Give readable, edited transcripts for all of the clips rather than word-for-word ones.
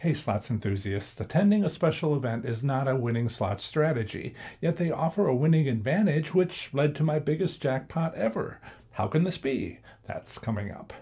Hey slots enthusiasts, attending a special event is not a winning slots strategy, yet they offer a winning advantage which led to my biggest jackpot ever. How can this be? That's coming up.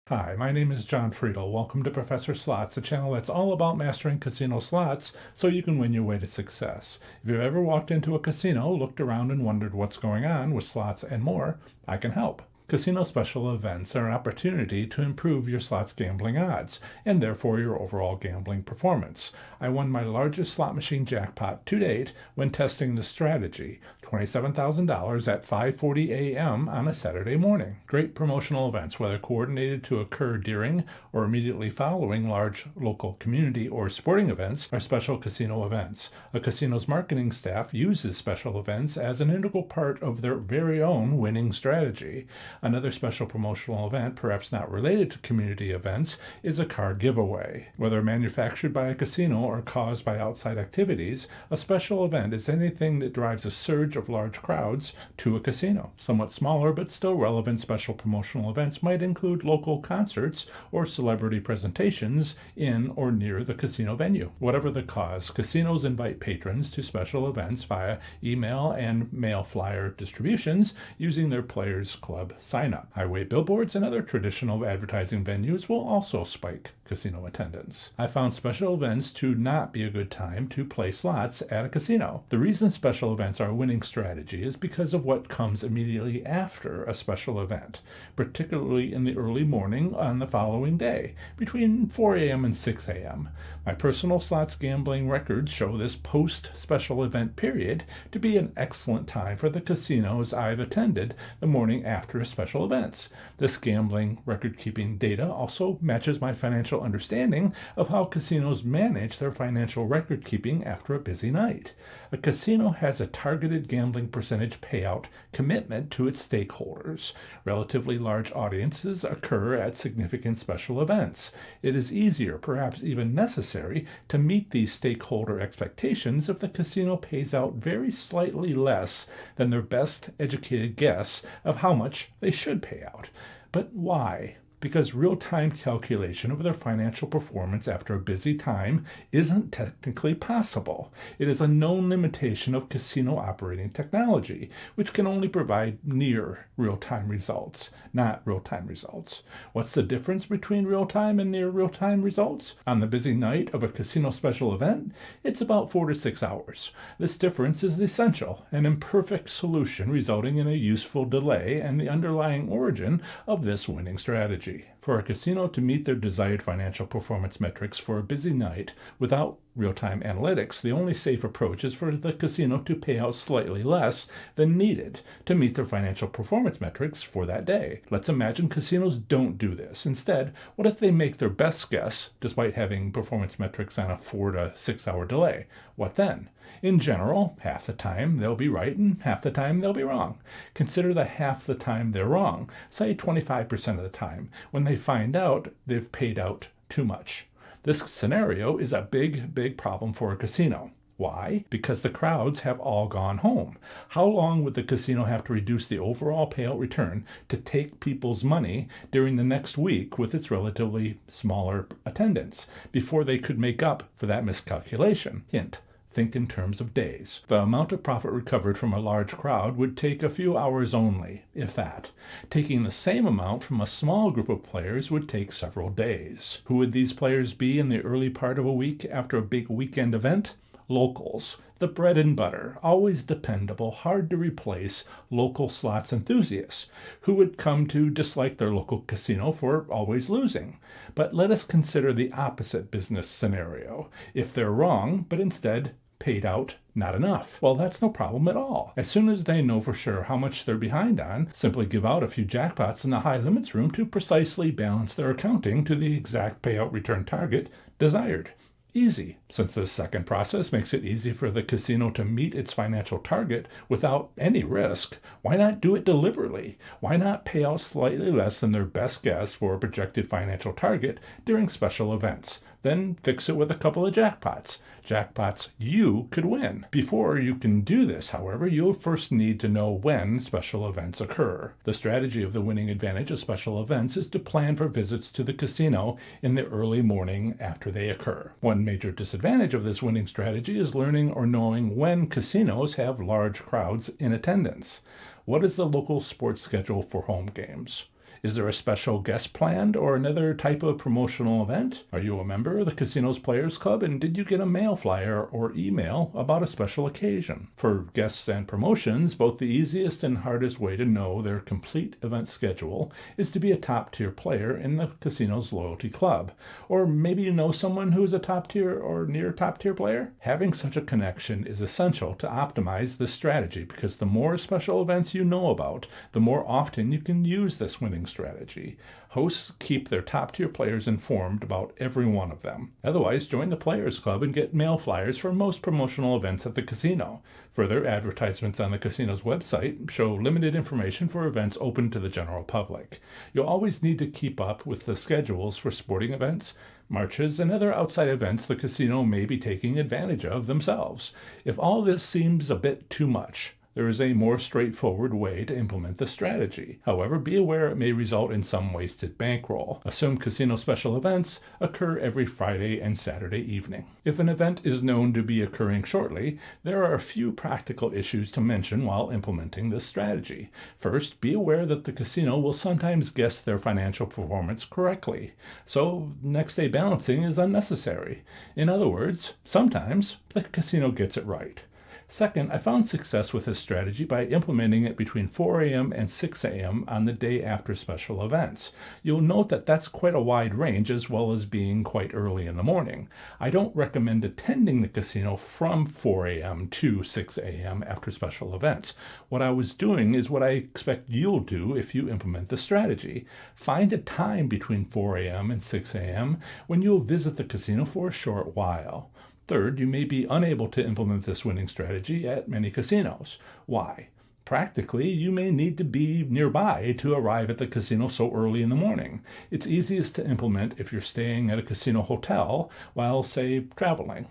Hi, my name is John Friedel. Welcome to Professor Slots, a channel that's all about mastering casino slots so you can win your way to success. If you've ever walked into a casino, looked around and wondered what's going on with slots and more, I can help. Casino special events are an opportunity to improve your slots gambling odds, and therefore your overall gambling performance. I won my largest slot machine jackpot to date when testing this strategy, $27,000 at 5:40 a.m. on a Saturday morning. Great promotional events, whether coordinated to occur during or immediately following large local community or sporting events, are special casino events. A casino's marketing staff uses special events as an integral part of their very own winning strategy. Another special promotional event, perhaps not related to community events, is a card giveaway. Whether manufactured by a casino or caused by outside activities, a special event is anything that drives a surge of large crowds to a casino. Somewhat smaller but still relevant special promotional events might include local concerts or celebrity presentations in or near the casino venue. Whatever the cause, casinos invite patrons to special events via email and mail flyer distributions using their Players Club sign-up. Highway billboards and other traditional advertising venues will also spike casino attendance. I found special events to not be a good time to play slots at a casino. The reason special events are a winning strategy is because of what comes immediately after a special event, particularly in the early morning on the following day, between 4 a.m. and 6 a.m. My personal slots gambling records show this post-special event period to be an excellent time for the casinos I've attended the morning after special events. This gambling record-keeping data also matches my financial understanding of how casinos manage their financial record-keeping after a busy night. A casino has a targeted gambling percentage payout commitment to its stakeholders. Relatively large audiences occur at significant special events. It is easier, perhaps even necessary, to meet these stakeholder expectations if the casino pays out very slightly less than their best educated guess of how much they should pay out. But why? Because real-time calculation of their financial performance after a busy time isn't technically possible. It is a known limitation of casino operating technology, which can only provide near real-time results, not real-time results. What's the difference between real-time and near real-time results? On the busy night of a casino special event, it's about 4 to 6 hours. This difference is essential, an imperfect solution resulting in a useful delay and the underlying origin of this winning strategy. For a casino to meet their desired financial performance metrics for a busy night without real-time analytics, the only safe approach is for the casino to pay out slightly less than needed to meet their financial performance metrics for that day. Let's imagine casinos don't do this. Instead, what if they make their best guess despite having performance metrics on a 4 to 6 hour delay? What then? In general, half the time they'll be right and half the time they'll be wrong. Consider the half the time they're wrong, say 25% of the time, when they find out they've paid out too much. This scenario is a big problem for a casino. Why? Because the crowds have all gone home. How long would the casino have to reduce the overall payout return to take people's money during the next week with its relatively smaller attendance before they could make up for that miscalculation? Hint. Think in terms of days. The amount of profit recovered from a large crowd would take a few hours only, if that. Taking the same amount from a small group of players would take several days. Who would these players be in the early part of a week after a big weekend event? Locals. The bread and butter, always dependable, hard to replace local slots enthusiasts who would come to dislike their local casino for always losing. But let us consider the opposite business scenario. If they're wrong, but instead paid out not enough. Well, that's no problem at all. As soon as they know for sure how much they're behind on, simply give out a few jackpots in the high limits room to precisely balance their accounting to the exact payout return target desired. Easy. Since this second process makes it easy for the casino to meet its financial target without any risk, why not do it deliberately? Why not pay out slightly less than their best guess for a projected financial target during special events? Then fix it with a couple of jackpots. jackpots you could win. Before you can do this, however, you'll first need to know when special events occur. The strategy of the winning advantage of special events is to plan for visits to the casino in the early morning after they occur. One major disadvantage of this winning strategy is learning or knowing when casinos have large crowds in attendance. What is the local sports schedule for home games? Is there a special guest planned or another type of promotional event? Are you a member of the casino's Players Club, and did you get a mail flyer or email about a special occasion? For guests and promotions, both the easiest and hardest way to know their complete event schedule is to be a top-tier player in the casino's loyalty club. Or maybe you know someone who is a top-tier or near top-tier player? Having such a connection is essential to optimize this strategy, because the more special events you know about, the more often you can use this winning strategy. Hosts keep their top-tier players informed about every one of them. Otherwise, join the Players Club and get mail flyers for most promotional events at the casino. Further, advertisements on the casino's website show limited information for events open to the general public. You'll always need to keep up with the schedules for sporting events, marches, and other outside events the casino may be taking advantage of themselves. If all this seems a bit too much, there is a more straightforward way to implement the strategy. However, be aware it may result in some wasted bankroll. Assume casino special events occur every Friday and Saturday evening. If an event is known to be occurring shortly, there are a few practical issues to mention while implementing this strategy. First, be aware that the casino will sometimes guess their financial performance correctly, so next day balancing is unnecessary. In other words, sometimes the casino gets it right. Second, I found success with this strategy by implementing it between 4 a.m. and 6 a.m. on the day after special events. You'll note that that's quite a wide range, as well as being quite early in the morning. I don't recommend attending the casino from 4 a.m. to 6 a.m. after special events. What I was doing is what I expect you'll do if you implement the strategy. Find a time between 4 a.m. and 6 a.m. when you'll visit the casino for a short while. Third, you may be unable to implement this winning strategy at many casinos. Why? Practically, you may need to be nearby to arrive at the casino so early in the morning. It's easiest to implement if you're staying at a casino hotel while, say, traveling.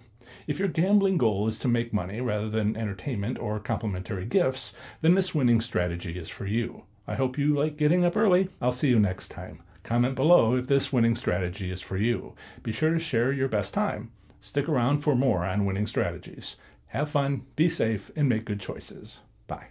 If your gambling goal is to make money rather than entertainment or complimentary gifts, then this winning strategy is for you. I hope you like getting up early. I'll see you next time. Comment below if this winning strategy is for you. Be sure to share your best time. Stick around for more on winning strategies. Have fun, be safe, and make good choices. Bye.